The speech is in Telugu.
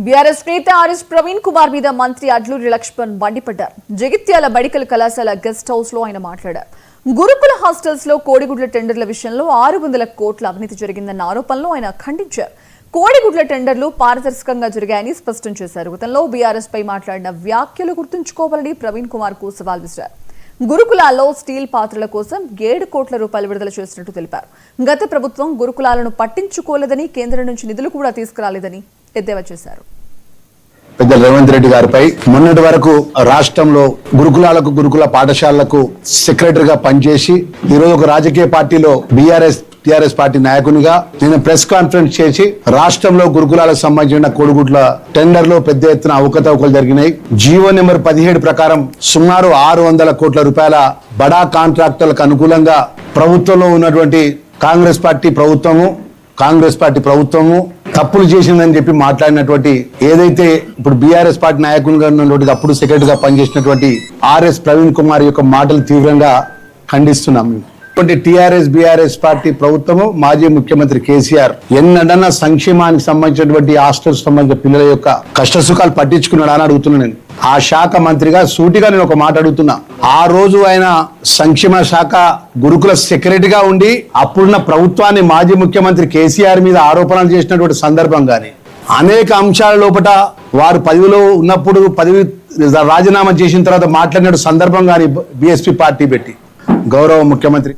బీఆర్ఎస్ నేత ఆర్ఎస్ ప్రవీణ్ కుమార్ మీద మంత్రి అడ్లూరి లక్ష్మణ్ మండిపడ్డారు. జగిత్యాల మెడికల్ కళాశాల గెస్ట్ హౌస్ లో ఆయన మాట్లాడారు. గురుకుల హాస్టల్స్ లో కోడిగుడ్ల టెండర్ల విషయంలో 600 కోట్ల అవినీతి జరిగిందన్న ఆరోపణలు ఆయన ఖండించారు. కోడిగుడ్ల టెండర్లు పారదర్శకంగా జరిగాయని స్పష్టం చేశారు. గతంలో బీఆర్ఎస్ పై మాట్లాడిన వ్యాఖ్యలు గుర్తుంచుకోవాలని ప్రవీణ్ కుమార్ కు సవాల్ విసిరారు. గురుకులాల్లో స్టీల్ పాత్రల కోసం 7 కోట్ల రూపాయలు విడుదల చేసినట్టు తెలిపారు. గత ప్రభుత్వం గురుకులాలను పట్టించుకోలేదని, కేంద్రం నుంచి నిధులు కూడా తీసుకురాలేదని ఎద్దేవా చేశారు. పెద్ద రేవంత్ రెడ్డి గారిపై మొన్నటి వరకు రాష్ట్రంలో గురుకుల పాఠశాలలకు సెక్రటరీగా పనిచేసి ఈరోజు ఒక రాజకీయ పార్టీలో టిఆర్ఎస్ పార్టీ నాయకునిగా నేను ప్రెస్ కాన్ఫరెన్స్ చేసి రాష్ట్రంలో గురుకులాలకు సంబంధించిన కోడిగుడ్ల టెండర్లో పెద్ద ఎత్తున అవకతవకలు జరిగినాయి. జీవో నెంబర్ 17 ప్రకారం సుమారు 600 కోట్ల రూపాయల బడా కాంట్రాక్టర్లకు అనుకూలంగా ప్రభుత్వంలో ఉన్నటువంటి కాంగ్రెస్ పార్టీ ప్రభుత్వము తప్పులు చేసిందని చెప్పి మాట్లాడినటువంటి ఏదైతే ఇప్పుడు బీఆర్ఎస్ పార్టీ నాయకునిగా ఉన్నటువంటి అప్పుడు సెక్రటరీగా పనిచేసినటువంటి ఆర్ఎస్ ప్రవీణ్ కుమార్ యొక్క మాటలు తీవ్రంగా ఖండిస్తున్నాం. టిఆర్ఎస్ బీఆర్ఎస్ పార్టీ ప్రభుత్వము మాజీ ముఖ్యమంత్రి కేసీఆర్ ఎన్నడన్నా సంక్షేమానికి సంబంధించినటువంటి హాస్టల్స్ సంబంధించిన పిల్లల యొక్క కష్టసుఖాలు పట్టించుకున్నాడా అని అడుగుతున్నా. నేను ఆ శాఖ మంత్రిగా సూటిగా నేను ఒక మాట అడుగుతున్నా. ఆ రోజు ఆయన సంక్షేమ శాఖ గురుకుల సెక్రటరీగా ఉండి అప్పుడున్న ప్రభుత్వాన్ని మాజీ ముఖ్యమంత్రి కేసీఆర్ మీద ఆరోపణలు చేసినటువంటి సందర్భం కానీ అనేక అంశాల లోపల వారు పదవిలో ఉన్నప్పుడు పదవి రాజీనామా చేసిన తర్వాత మాట్లాడిన సందర్భం కానీ బీఎస్పీ పార్టీ పెట్టి గౌరవ ముఖ్యమంత్రి